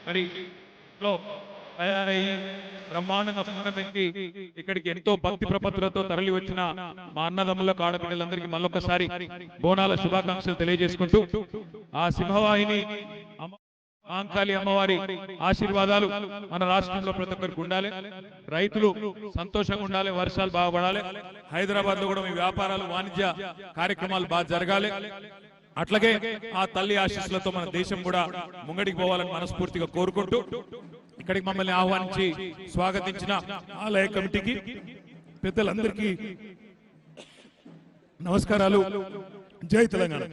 మరి బ్రహ్మాండంగా సంబంధించి ఇక్కడికి ఎంతో భక్తి ప్రపత్తులతో తరలి వచ్చిన మా అన్నదమ్ములకు ఆడపిల్లలందరికీ మళ్ళొకసారి బోనాల శుభాకాంక్షలు తెలియజేసుకుంటూ ఆ సింహవాహిని ఆంకాళి అమ్మవారి ఆశీర్వాదాలు మన రాష్ట్రంలో ప్రతి ఒక్కరికి ఉండాలి. రైతులు సంతోషంగా ఉండాలి, వర్షాలు బాగా పడాలి, హైదరాబాద్ లో కూడా మీ వ్యాపారాలు వాణిజ్య కార్యక్రమాలు బాగా జరగాలి. అట్లాగే ఆ తల్లి ఆశీస్సులతో మన దేశం కూడా ముంగడికి పోవాలని మనస్ఫూర్తిగా కోరుకుంటూ ఇక్కడికి మమ్మల్ని ఆహ్వానించి స్వాగతించిన ఆలయ కమిటీకి పెద్దలందరికీ నమస్కారాలు. జై తెలంగాణ.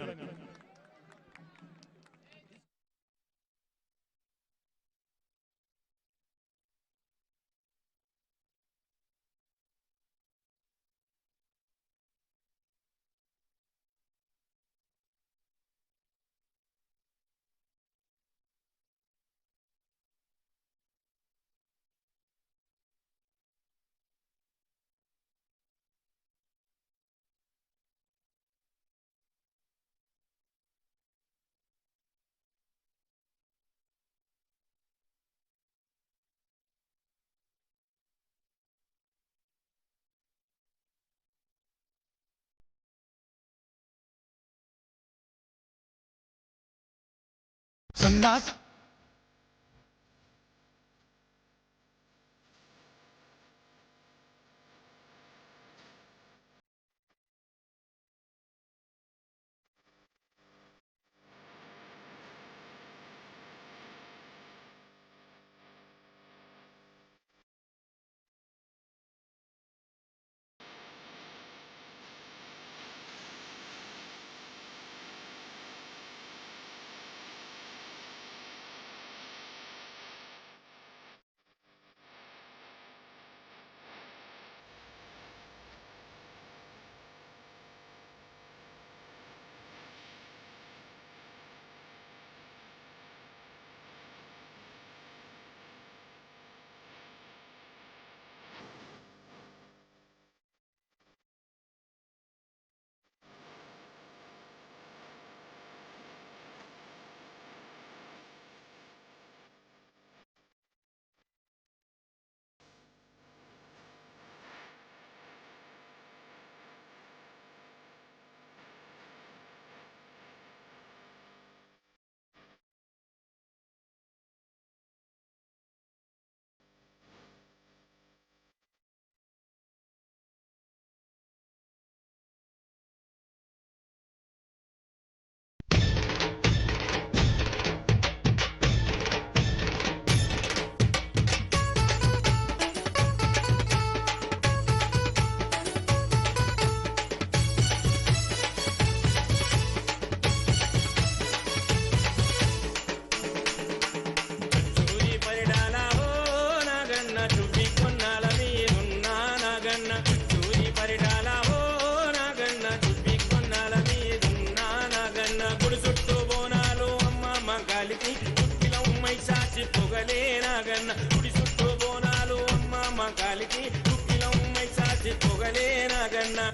సన్నాస్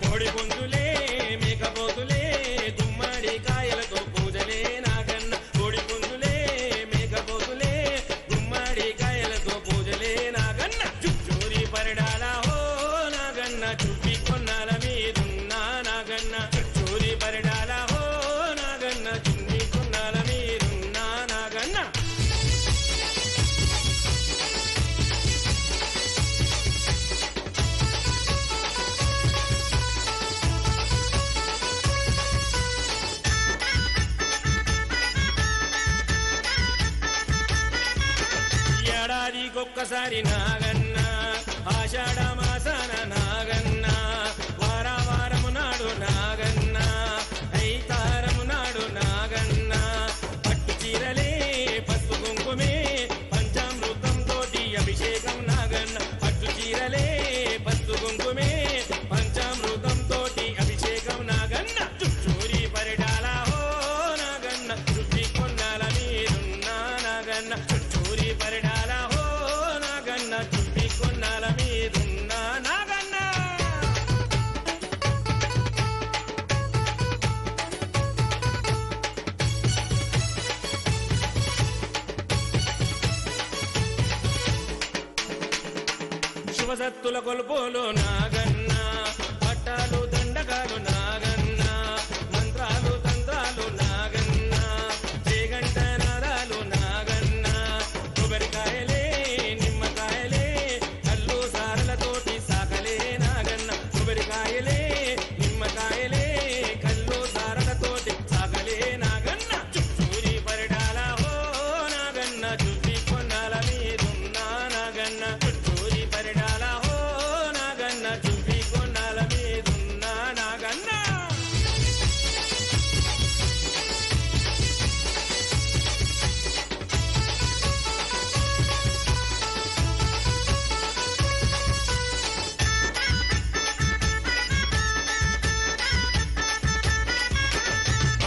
కోడి పుంజులే మేకపోతులే గుమ్మడి కాయలతో పూజలే నాగన్న. కోడి పుంజులే మేకపోతులే గుమ్మడి కాయలతో పూజలే నాగన్న. చుట్టూరి పరిడాల హో నాగన్న, చుట్టి కొన్నాల మీదున్నా నాగన్న. చుట్టూరి పరిడాల హో నాగన్న, చుట్టి కొన్నాల మీదున్నా నాగన్న. ఒక్కసారి నాగన్న ఆషాఢ మాసాన నాగన్న, వార వారము నాడు నాగన్న, ఐతారము నాడు నాగన్న. పట్టు చీరలే పసుపు కుంకుమే పంచామృతం తోటి అభిషేకం నాగన్న. పట్టు చీరలే పసుపు కుంకుమే పంచామృతం తోటి అభిషేకం నాగన్న. చుట్టూరి పరిడాల హో నాగన్న, చుట్టి కొన్నాల మీరున్నా నాగన్న. చుట్టూరి పరిడాల హో నాగన్న, ఉపసత్తుల కొలుపులు నాగన్న పట్టాలు దండకాలు నాగన్న మంత్రాలు తంత్రాలు నాగన్న చేగంట నాదాలు నాగన్న కొబ్బరికాయలే నిమ్మకాయలే కళ్ళు సారలతోటి సాకలే నాగన్న కొబ్బరికాయలే నిమ్మకాయలే కళ్ళు సారలతోటి సాకలే నాగన్న చుట్టూరి పరిడాల హో నాగన్న చుట్టి కొన్నాల మీదున్నా నాగన్న చుట్టూరి పరిడాల హో నాగన్న చుట్టి కొన్నాల మీదున్నా నాగన్న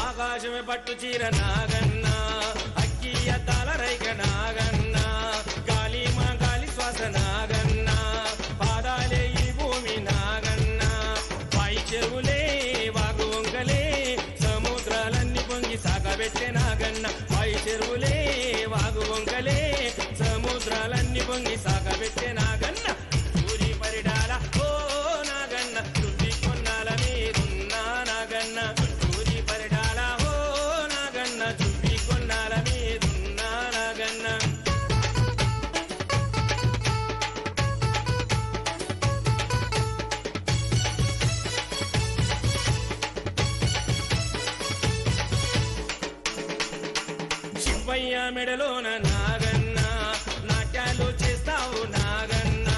ఆకాశమే పట్టు చీర నాగన్న అక్కియ తాళ రైక నాగన్న గాలి మా గాలి శ్వాస నాగన్న పాదాలే ఈ భూమి నాగన్న పై చెరువులే వాగు వంకలే సముద్రాలన్నీ పొంగి సాగబెట్టే నాగన్న పై చెరువులే వాగు వంకలే సముద్రాలన్నీ పొంగి సాగబెట్టే నాగన్న ఊరి పరిడాల ఓ నాగన్న చుట్టి కొన్నాల మీదున్నా నాగన్న చుట్టూరి పరిడాల ఓ నాగన్న చుట్టి కొన్నాల మీదున్నా నాగన్న శివయ్య మెడలోన నాగన్న నాట్యాలు చేస్తావు నాగన్న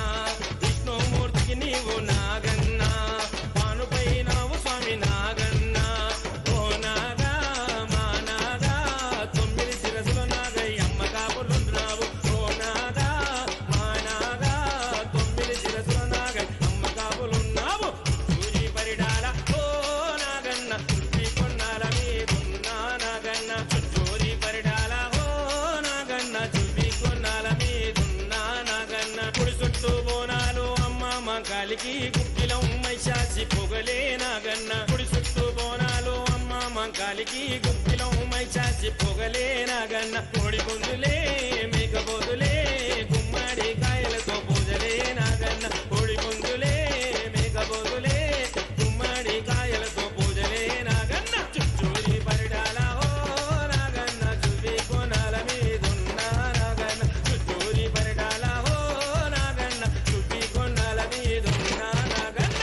విష్ణుమూర్తికి నీవు నాగన్న పానుపై నావు స్వామి నాగన్న ఓ నాగా మా నాగా 9 శిరసులు నాగయ్యమ్మ కాపులున్నావు ఓ నాగా మా నాగా 9 శిరసులు నాగయ్యమ్మ కాపులున్నావు సూరి పరిడాల ఓ నాగన్న చుట్టి కొన్నాల మీదున్నా నాగన్న చుట్టూరి పరిడాల ఓ నాగన్న చుట్టి కొన్నాల మీదున్నా నాగన్న కుడి చుట్టూ బోనాలు అమ్మ మంకాలికి గుప్పిలం మైశాసి పొగలే నాగన్న కుడి చుట్టూ బోనాలు అమ్మ మంకాలికి గుప్పిలం మైశాసి పొగలే నాగన్న కోడి పుంజులే మేకపోతులే గుమ్మడి కాయలతో పూజలే నాగన్న కోడి పుంజులే మేకపోతులే గుమ్మడి కాయలతో పూజలే నాగన్న చుట్టూరి పరిడాల ఓ నాగన్న చుట్టి కొనాల మీదున్నా నాగన్న చుట్టూరి పరిడాల ఓ నాగన్న చుట్టి కొనాల మీదున్నా నాగన్న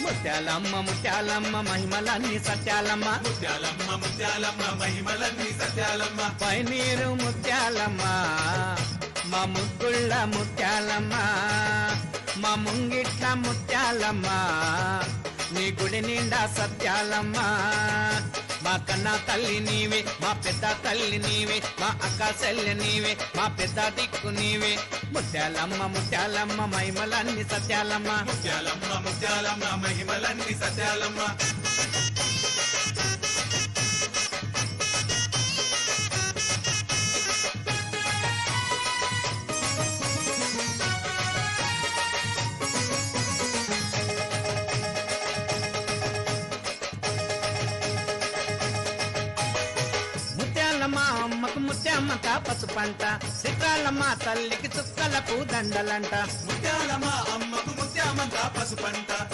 ముత్యాలమ్మ ముత్యాలమ్మ మహిమలన్నీ సత్యాలమ్మ ముత్యాలమ్మ ముత్యాలమ్మ మహిమలన్నీ సత్యాలమ్మ పైనీరు ముత్యాలమ్మ మా ముగ్గుళ్ళ ముత్యాలమ్మ మా ముంగిట్ల ముత్యాలమ్మ నీ గుడి నిండా సత్యాలమ్మ మా కన్నా తల్లి నీవే మా పెద్ద తల్లి నీవే మా అక్క చెల్లి నీవే మా పెద్ద దిక్కు నీవే ముత్యాలమ్మ ముత్యాలమ్మ మహిమలన్నీ సత్యాలమ్మ ముత్యాలమ్మ ముత్యాలమ్మ మహిమలన్నీ సత్యాలమ్మ ముత్యాలమ్మ అమ్మకు ముత్యమ్మ పసు పంట సిట్రాలమ్మ తల్లికి చుక్కలకు దండలంట ముత్యాలమ్మ అమ్మకు ముత్యామంత పసుపంట